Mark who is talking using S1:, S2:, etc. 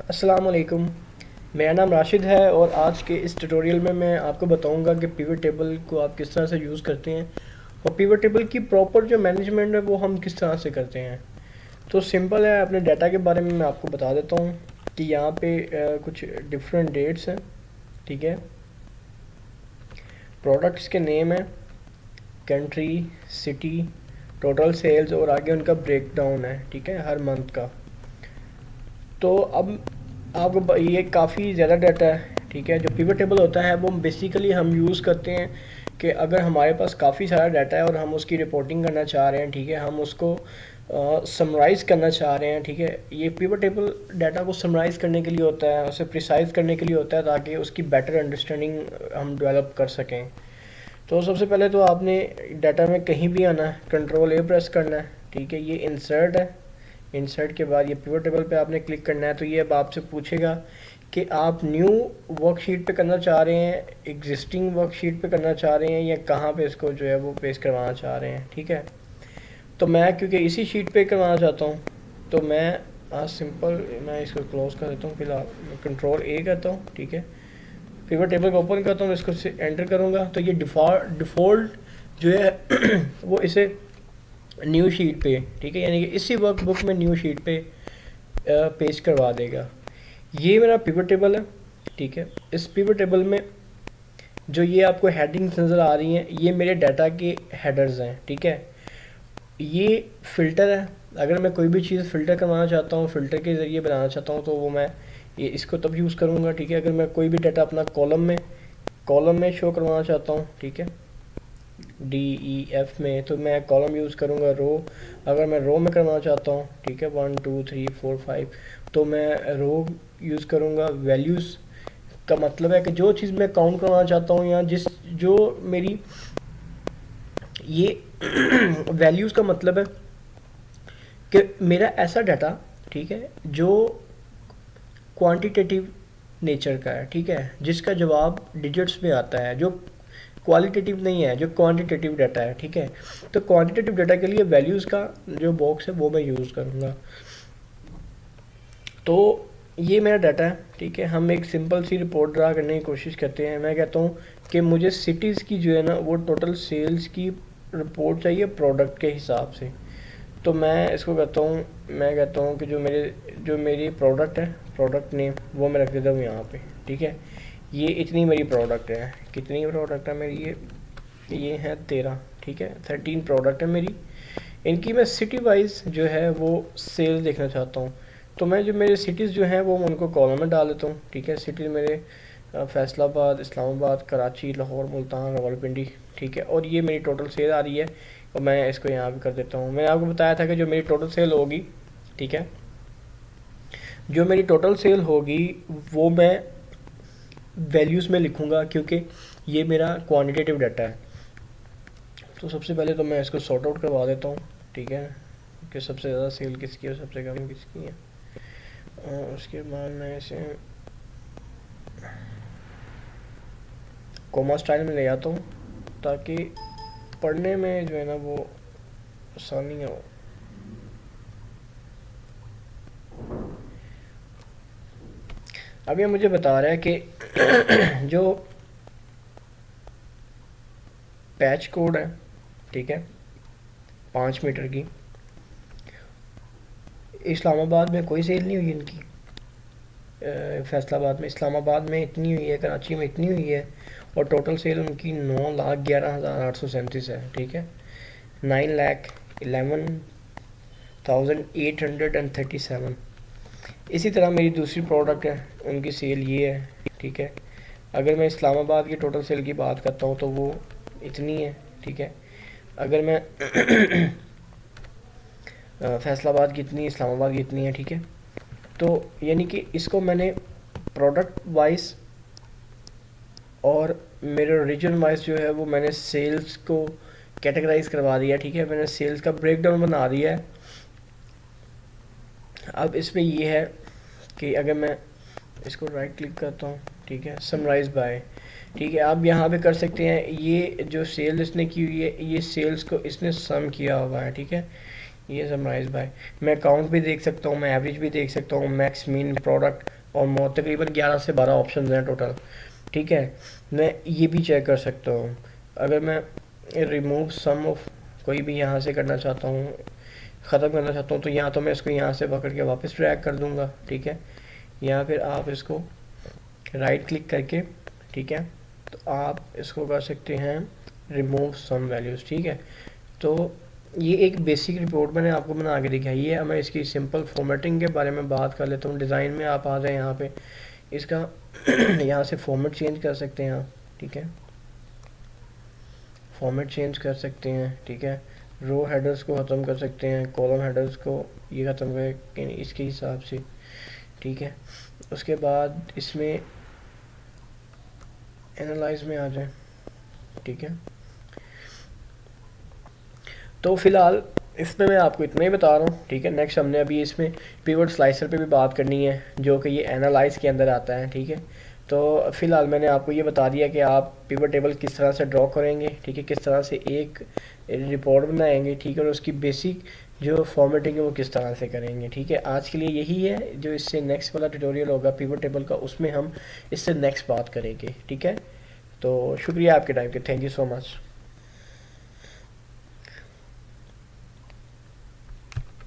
S1: अस्सलाम वालेकुम। मेरा नाम राशिद है और आज के इस ट्यूटोरियल में मैं आपको बताऊंगा कि पिवट टेबल को आप किस तरह से यूज़ करते हैं और पिवट टेबल की प्रॉपर जो मैनेजमेंट है वो हम किस तरह से करते हैं। तो सिंपल है, अपने डाटा के बारे में मैं आपको बता देता हूँ कि यहाँ पे कुछ डिफरेंट डेट्स हैं। ठीक है, प्रोडक्ट्स के नेम है, कंट्री, सिटी, टोटल सेल्स और आगे उनका ब्रेक डाउन है। ठीक है, हर मंथ का। तो अब आपको ये काफ़ी ज़्यादा डाटा है। ठीक है, जो पिवट टेबल होता है वो बेसिकली हम यूज़ करते हैं कि अगर हमारे पास काफ़ी सारा डाटा है और हम उसकी रिपोर्टिंग करना चाह रहे हैं। ठीक है, हम उसको समराइज़ करना चाह रहे हैं। ठीक है, ये पिवट टेबल डाटा को समराइज़ करने के लिए होता है, उसे प्रिसाइज करने के लिए होता है ताकि उसकी बेटर अंडरस्टैंडिंग हम डेवलप कर सकें। तो सबसे पहले तो आपने डाटा में कहीं भी आना है, कंट्रोल ए प्रेस करना है। ठीक है, ये इंसर्ट है। इंसर्ट के बाद ये पिवट टेबल पे आपने क्लिक करना है। तो ये अब आपसे पूछेगा कि आप न्यू वर्कशीट पे करना चाह रहे हैं, एग्जिस्टिंग वर्कशीट पे करना चाह रहे हैं, या कहाँ पे इसको जो है वो पेस्ट करवाना चाह रहे हैं। ठीक है, तो मैं क्योंकि इसी शीट पे करवाना चाहता हूँ तो मैं सिंपल मैं इसको क्लोज कर देता हूँ। फिलहाल मैं कंट्रोल ए करता हूँ। ठीक है, पिवट टेबल को ओपन करता हूँ, इसको एंटर करूँगा तो ये डिफ़ॉल्ट जो है वो इसे न्यू शीट पे, ठीक है, यानी कि इसी वर्कबुक में न्यू शीट पे पेस्ट करवा देगा। ये मेरा पिवट टेबल है। ठीक है, इस पिवट टेबल में जो ये आपको हेडिंग्स नज़र आ रही हैं ये मेरे डाटा के हेडर्स हैं। ठीक है, ये फ़िल्टर है। अगर मैं कोई भी चीज़ फ़िल्टर करवाना चाहता हूँ, फ़िल्टर के ज़रिए बनाना चाहता हूँ, तो वो मैं ये इसको तब यूज़ करूँगा। ठीक है, अगर मैं कोई भी डाटा अपना कॉलम में शो करवाना चाहता हूँ, ठीक है, DEF में, तो मैं कॉलम यूज़ करूँगा रो। अगर मैं रो में करवाना चाहता हूँ, ठीक है, 1 2 3 4 5, तो मैं रो यूज़ करूँगा। वैल्यूज़ का मतलब है कि जो चीज़ मैं काउंट करवाना चाहता हूँ या जो मेरी ये वैल्यूज़ का मतलब है कि मेरा ऐसा डाटा, ठीक है, जो क्वांटिटेटिव नेचर का है। ठीक है, जिसका जवाब डिजिट्स में आता है, जो क्वालिटेटिव नहीं है, जो क्वांटिटेटिव डाटा है। ठीक है, तो क्वांटिटेटिव डाटा के लिए वैल्यूज़ का जो बॉक्स है वो मैं यूज़ करूँगा। तो ये मेरा डाटा है। ठीक है, हम एक सिंपल सी रिपोर्ट ड्रा करने की कोशिश करते हैं। मैं कहता हूँ कि मुझे सिटीज़ की जो है ना वो टोटल सेल्स की रिपोर्ट चाहिए प्रोडक्ट के हिसाब से। तो मैं इसको कहता हूँ, मैं कहता हूँ कि जो मेरी प्रोडक्ट है, प्रोडक्ट नेम वो मैं रख देता हूँ यहाँ पे। ठीक है, ये इतनी मेरी प्रोडक्ट है। कितनी प्रोडक्ट है मेरी? ये है 13। ठीक है, 13 प्रोडक्ट है मेरी। इनकी मैं सिटी वाइज जो है वो सेल्स देखना चाहता हूँ। तो मैं जो मेरे सिटीज़ जो हैं वो उनको कॉलम में डाल देता हूँ। ठीक है, सिटी मेरे फैसलाबाद, इस्लामाबाद, कराची, लाहौर, मुल्तान, रावलपिंडी। ठीक है, और ये मेरी टोटल सेल आ रही है और मैं इसको यहाँ पे कर देता हूँ। मैंने आपको बताया था कि जो मेरी टोटल सेल होगी, ठीक है, जो मेरी टोटल सेल होगी वो मैं वैल्यूज़ में लिखूँगा क्योंकि ये मेरा क्वान्टिटेटिव डाटा है। तो सबसे पहले तो मैं इसको सॉर्ट आउट करवा देता हूँ। ठीक है, कि सबसे ज़्यादा सेल किसकी है और सबसे कम किसकी है। और उसके बाद मैं इसे कोमा स्टाइल में ले आता हूँ ताकि पढ़ने में जो है ना वो आसानी हो। अब ये मुझे बता रहा है कि जो पैच कोड है, ठीक है, 5 मीटर की, इस्लामाबाद में कोई सेल नहीं हुई इनकी। फैसलाबाद में, इस्लामाबाद में इतनी हुई है, कराची में इतनी हुई है, और टोटल सेल उनकी 9,11,837 है। ठीक है, 9,11,837। इसी तरह मेरी दूसरी प्रोडक्ट है, उनकी सेल ये है। ठीक है, अगर मैं इस्लामाबाद की टोटल सेल की बात करता हूँ तो वो इतनी है। ठीक है, अगर मैं फैसलाबाद की इतनी, इस्लामाबाद की इतनी है। ठीक है, तो यानी कि इसको मैंने प्रोडक्ट वाइज और मेरे रीजन वाइज जो है वो मैंने सेल्स को कैटेगराइज करवा दिया। ठीक है, मैंने सेल्स का ब्रेकडाउन बना दिया है। अब इसमें ये है कि अगर मैं इसको राइट क्लिक करता हूँ, ठीक है, समराइज बाय, ठीक है, आप यहाँ पे कर सकते हैं। ये जो सेल इसने की हुई है, ये सेल्स को इसने सम किया हुआ है। ठीक है, ये समराइज बाय, मैं काउंट भी देख सकता हूँ, मैं एवरेज भी देख सकता हूँ, मैक्स मीन प्रोडक्ट और तकरीबन 11 से 12 ऑप्शन हैं टोटल, ठीक है। मैं ये भी चेक कर सकता हूँ, अगर मैं रिमूव सम ऑफ कोई भी यहाँ से करना चाहता हूँ, ख़त्म करना चाहता हूँ, तो यहाँ तो मैं इसको यहाँ से पकड़ के वापस ड्रैग कर दूँगा, ठीक है। या फिर आप इसको राइट क्लिक करके, ठीक है, तो आप इसको कर सकते हैं रिमूव सम वैल्यूज़, ठीक है। तो ये एक बेसिक रिपोर्ट मैंने आपको बना के दिखाई है। अब मैं इसकी सिंपल फॉर्मेटिंग के बारे में बात कर लेता हूँ। डिज़ाइन में आप आ जाए यहाँ पे, इसका यहाँ से फॉर्मेट चेंज कर सकते हैं आप, ठीक है, फॉर्मेट चेंज कर सकते हैं, ठीक है। रो हेडर्स को ख़त्म कर सकते हैं, कॉलम हेडर्स को ये ख़त्म कर इसके हिसाब से, ठीक है। उसके बाद इसमें एनालाइज में आ जाए, ठीक है। तो फिलहाल इसमें मैं आपको इतना ही बता रहा हूँ, ठीक है। नेक्स्ट हमने अभी इसमें पिवट स्लाइसर पे भी बात करनी है, जो कि ये एनालाइज के अंदर आता है, ठीक है। तो फिलहाल मैंने आपको ये बता दिया कि आप पिवट टेबल किस तरह से ड्रॉ करेंगे, ठीक है, किस तरह से एक रिपोर्ट बनाएंगे, ठीक है, और उसकी बेसिक जो फॉर्मेटिंग है वो किस तरह से करेंगे, ठीक है। आज के लिए यही है। जो इससे नेक्स्ट वाला ट्यूटोरियल होगा पिवट टेबल का, उसमें हम इससे नेक्स्ट बात करेंगे, ठीक है। तो शुक्रिया आपके टाइम के, थैंक यू सो मच।